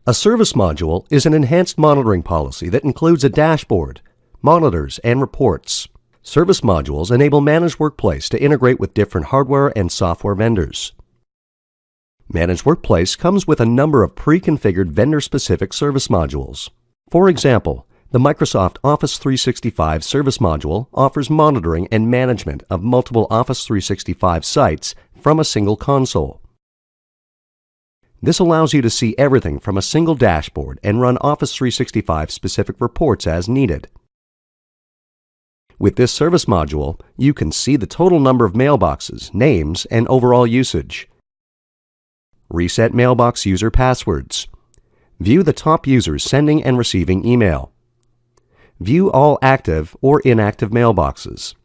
A service module is an enhanced monitoring policy that includes a dashboard, monitors, and reports. Service modules enable Managed Workplace to integrate with different hardware and software vendors. Managed Workplace comes with a number of pre-configured vendor-specific service modules. For example, the Microsoft Office 365 Service Module offers monitoring and management of multiple Office 365 sites from a single console. This allows you to see everything from a single dashboard and run Office 365 specific reports as needed. With this service module, you can see the total number of mailboxes, names, and overall usage. Reset mailbox user passwords. View the top users sending and receiving email. View all active or inactive mailboxes.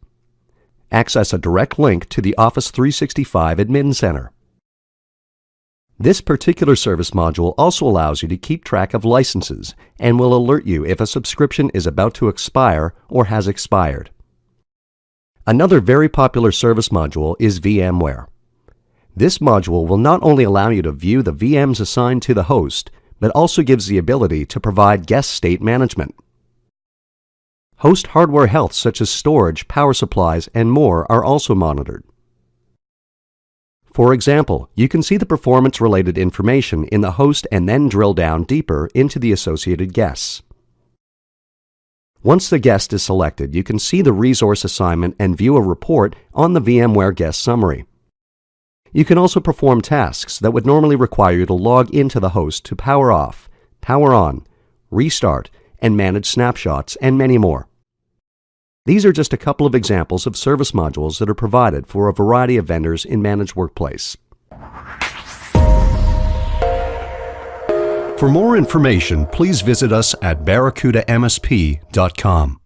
Access a direct link to the Office 365 Admin Center. This particular service module also allows you to keep track of licenses and will alert you if a subscription is about to expire or has expired. Another very popular service module is VMware. This module will not only allow you to view the VMs assigned to the host, but also gives the ability to provide guest state management. Host hardware health such as storage, power supplies, and more are also monitored. For example, you can see the performance-related information in the host and then drill down deeper into the associated guests. Once the guest is selected, you can see the resource assignment and view a report on the VMware Guest Summary. You can also perform tasks that would normally require you to log into the host to power off, power on, restart, and manage snapshots, and many more. These are just a couple of examples of service modules that are provided for a variety of vendors in Managed Workplace. For more information, please visit us at barracudamsp.com.